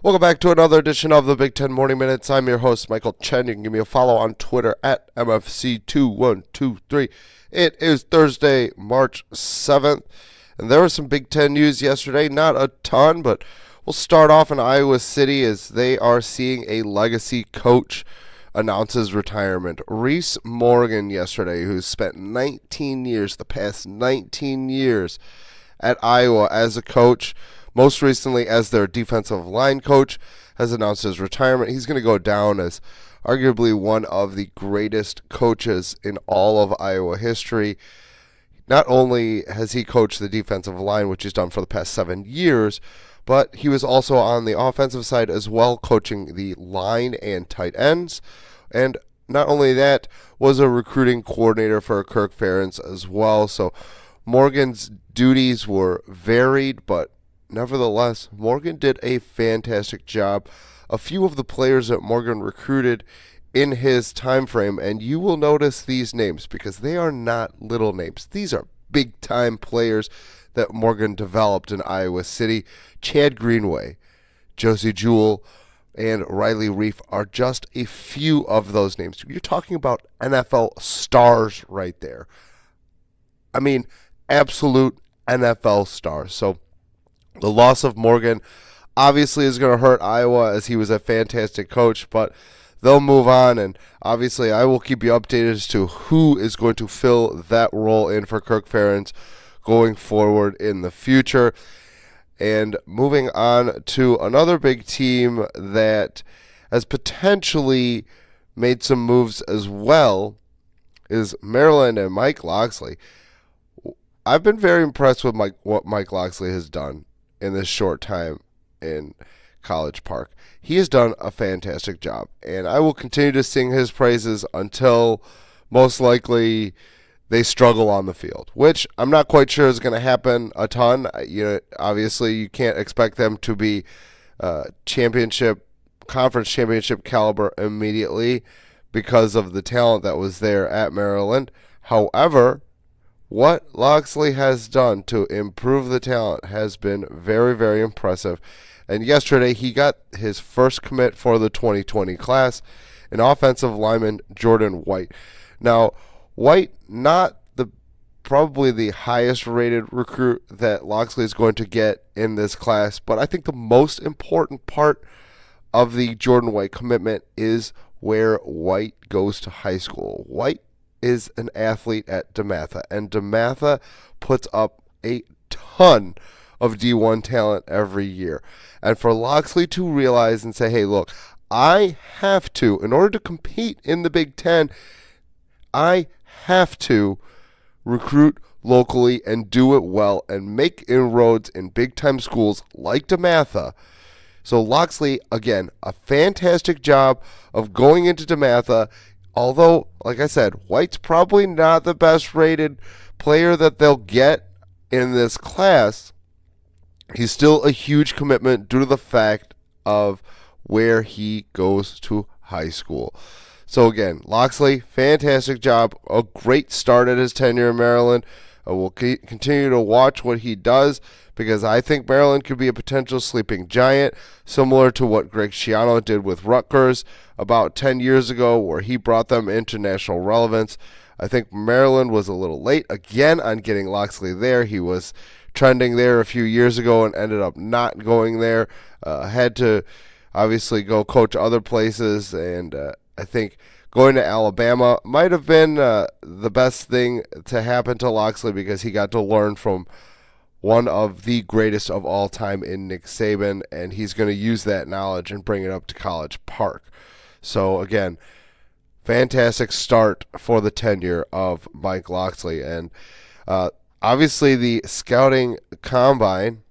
Welcome back to another edition of the Big Ten Morning Minutes. I'm your host, Michael Chen. You can give me a follow on Twitter at MFC2123. It is Thursday, March 7th, and there was some Big Ten news yesterday. Not a ton, but we'll start off in Iowa City as they are seeing a legacy coach announces retirement. Reese Morgan yesterday, who spent the past 19 years at Iowa as a coach, most recently as their defensive line coach, has announced his retirement. He's going to go down as arguably one of the greatest coaches in all of Iowa history. Not only has he coached the defensive line, which he's done for the past 7 years, but he was also on the offensive side as well, coaching the line and tight ends. And not only that, was a recruiting coordinator for Kirk Ferentz as well. So Morgan's duties were varied, but nevertheless, Morgan did a fantastic job. A few of the players that Morgan recruited in his time frame, and you will notice these names because they are not little names. These are big-time players that Morgan developed in Iowa City. Chad Greenway, Josie Jewell, and Riley Reif are just a few of those names. You're talking about NFL stars right there. I mean, absolute NFL stars. So the loss of Morgan obviously is going to hurt Iowa as he was a fantastic coach, but they'll move on, and obviously I will keep you updated as to who is going to fill that role in for Kirk Ferentz going forward in the future. And moving on to another big team that has potentially made some moves as well is Maryland and Mike Locksley. I've been very impressed with what Mike Locksley has done in this short time in College Park. He has done a fantastic job, and I will continue to sing his praises until most likely they struggle on the field, which I'm not quite sure is going to happen a ton. Obviously you can't expect them to be conference championship caliber immediately because of the talent that was there at Maryland. However, what Locksley has done to improve the talent has been very, very impressive. And yesterday he got his first commit for the 2020 class, an offensive lineman, Jordan White. Now, White, not probably the highest rated recruit that Locksley is going to get in this class, but I think the most important part of the Jordan White commitment is where White goes to high school. White is an athlete at DeMatha, and DeMatha puts up a ton of D1 talent every year. And for Locksley to realize and say, hey, look, I have to, in order to compete in the Big Ten, I have to recruit locally and do it well and make inroads in big-time schools like DeMatha. So Locksley, again, a fantastic job of going into DeMatha. Although, like I said, White's probably not the best rated player that they'll get in this class. He's still a huge commitment due to the fact of where he goes to high school. So again, Locksley, fantastic job. A great start at his tenure in Maryland. We'll continue to watch what he does because I think Maryland could be a potential sleeping giant, similar to what Greg Schiano did with Rutgers about 10 years ago, where he brought them into national relevance. I think Maryland was a little late again on getting Locksley there. He was trending there a few years ago and ended up not going there. Had to obviously go coach other places, and I think going to Alabama might have been the best thing to happen to Locksley because he got to learn from one of the greatest of all time in Nick Saban, and he's going to use that knowledge and bring it up to College Park. So again, fantastic start for the tenure of Mike Locksley. And obviously the scouting combine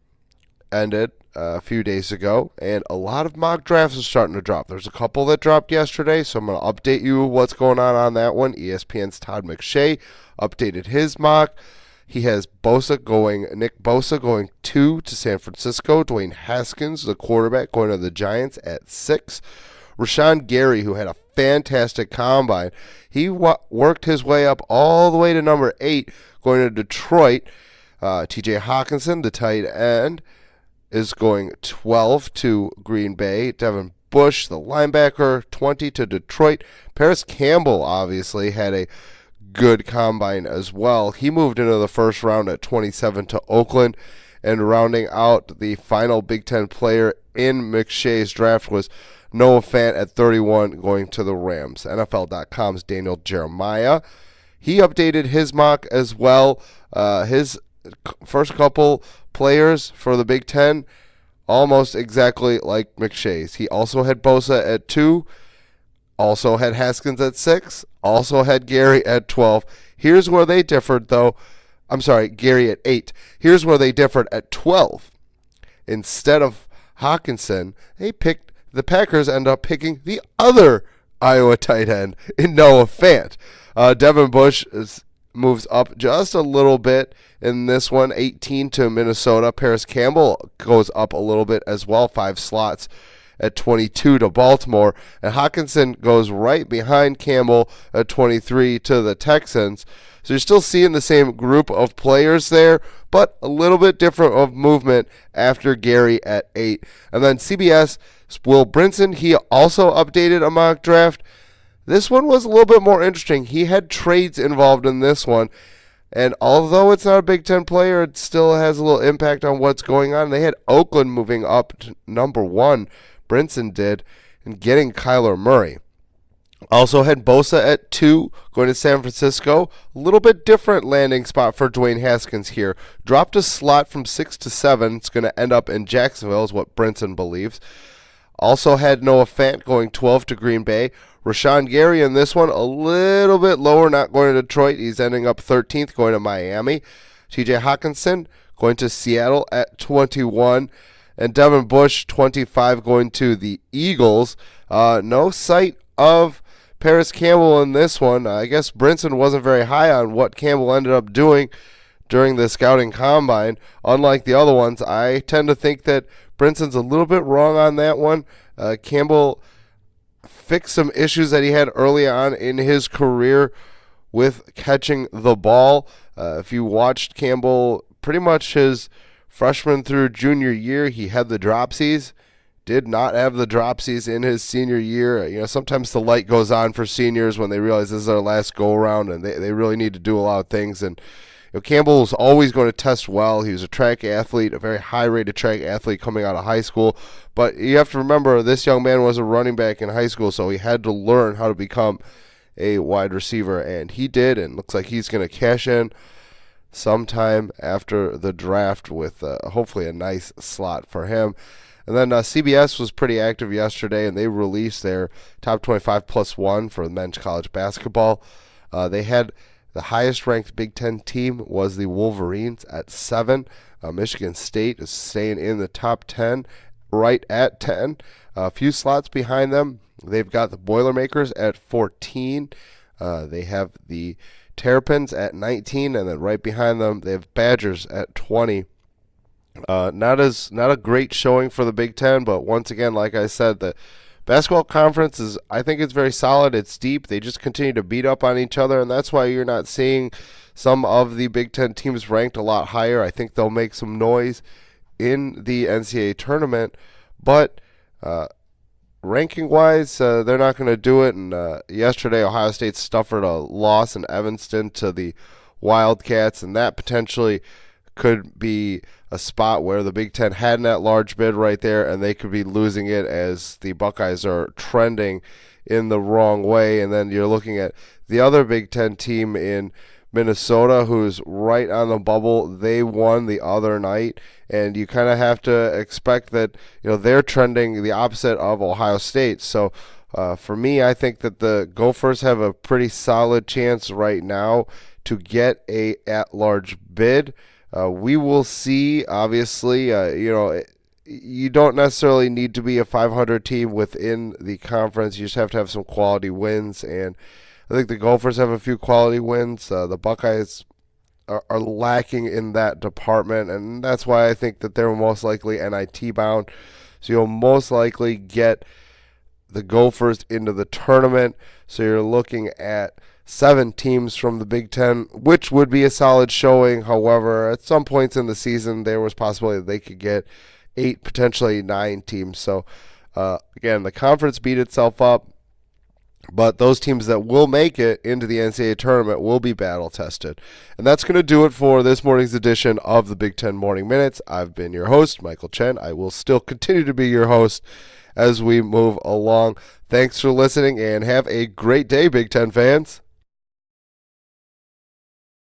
ended a few days ago, and a lot of mock drafts are starting to drop. There's a couple that dropped yesterday, so I'm going to update you what's going on that one. ESPN's Todd McShay updated his mock. He has Nick Bosa going 2 to San Francisco. Dwayne Haskins, the quarterback, going to the Giants at 6. Rashawn Gary, who had a fantastic combine, he worked his way up all the way to number 8, going to Detroit. TJ Hawkinson, the tight end, is going 12 to Green Bay. Devin Bush, the linebacker, 20 to Detroit. Paris Campbell obviously had a good combine as well. He moved into the first round at 27 to Oakland. And rounding out the final Big Ten player in McShay's draft was Noah Fant at 31 going to the Rams. NFL.com's Daniel Jeremiah, he updated his mock as well. His first couple players for the Big Ten, almost exactly like McShay's. He also had Bosa at 2, also had Haskins at 6, also had Gary at 12. Here's where they differed, though. I'm sorry, Gary at 8. Here's where they differed at 12. Instead of Hawkinson, the Packers end up picking the other Iowa tight end in Noah Fant. Devin Bush moves up just a little bit in this one, 18 to Minnesota. Paris Campbell goes up a little bit as well, 5 slots at 22 to Baltimore. And Hawkinson goes right behind Campbell at 23 to the Texans. So you're still seeing the same group of players there, but a little bit different of movement after Gary at 8. And then CBS, Will Brinson, he also updated a mock draft. This one was a little bit more interesting. He had trades involved in this one. And although it's not a Big Ten player, it still has a little impact on what's going on. They had Oakland moving up to number 1, Brinson did, and getting Kyler Murray. Also had Bosa at 2, going to San Francisco. A little bit different landing spot for Dwayne Haskins here. Dropped a slot from 6 to 7. It's going to end up in Jacksonville, is what Brinson believes. Also had Noah Fant going 12 to Green Bay. Rashawn Gary in this one, a little bit lower, not going to Detroit. He's ending up 13th, going to Miami. TJ Hawkinson going to Seattle at 21. And Devin Bush, 25, going to the Eagles. No sight of Paris Campbell in this one. I guess Brinson wasn't very high on what Campbell ended up doing during the scouting combine. Unlike the other ones, I tend to think that Brinson's a little bit wrong on that one. Campbell fixed some issues that he had early on in his career with catching the ball. If you watched Campbell, pretty much his freshman through junior year, he had the dropsies. Did not have the dropsies in his senior year. Sometimes the light goes on for seniors when they realize this is their last go-around and they really need to do a lot of things. And Campbell was always going to test well. He was a track athlete, a very high-rated track athlete coming out of high school. But you have to remember, this young man was a running back in high school, so he had to learn how to become a wide receiver, and he did, and looks like he's going to cash in sometime after the draft with hopefully a nice slot for him. And then CBS was pretty active yesterday, and they released their top 25 plus 1 for men's college basketball. They had the highest-ranked Big Ten team was the Wolverines at 7. Michigan State is staying in the top 10, right at 10. A few slots behind them, they've got the Boilermakers at 14. They have the Terrapins at 19, and then right behind them, they have Badgers at 20. Not a great showing for the Big Ten, but once again, like I said, the basketball conference I think it's very solid. It's deep. They just continue to beat up on each other, and that's why you're not seeing some of the Big Ten teams ranked a lot higher. I think they'll make some noise in the NCAA tournament, but ranking-wise, they're not going to do it. And yesterday, Ohio State suffered a loss in Evanston to the Wildcats, and that potentially could be a spot where the Big Ten had that large bid right there, and they could be losing it as the Buckeyes are trending in the wrong way. And then you're looking at the other Big Ten team in Minnesota, who's right on the bubble. They won the other night, and you kind of have to expect that they're trending the opposite of Ohio State. So for me, I think that the Gophers have a pretty solid chance right now to get a at-large bid. We will see. Obviously, you don't necessarily need to be a 500 team within the conference. You just have to have some quality wins, and I think the Gophers have a few quality wins. The Buckeyes are lacking in that department, and that's why I think that they're most likely NIT bound. So you'll most likely get the Gophers into the tournament. So you're looking at 7 teams from the Big Ten, which would be a solid showing. However, at some points in the season, there was possibility that they could get 8, potentially 9 teams. So, again, the conference beat itself up. But those teams that will make it into the NCAA tournament will be battle tested. And that's going to do it for this morning's edition of the Big Ten Morning Minutes. I've been your host, Michael Chen. I will still continue to be your host as we move along. Thanks for listening, and have a great day, Big Ten fans.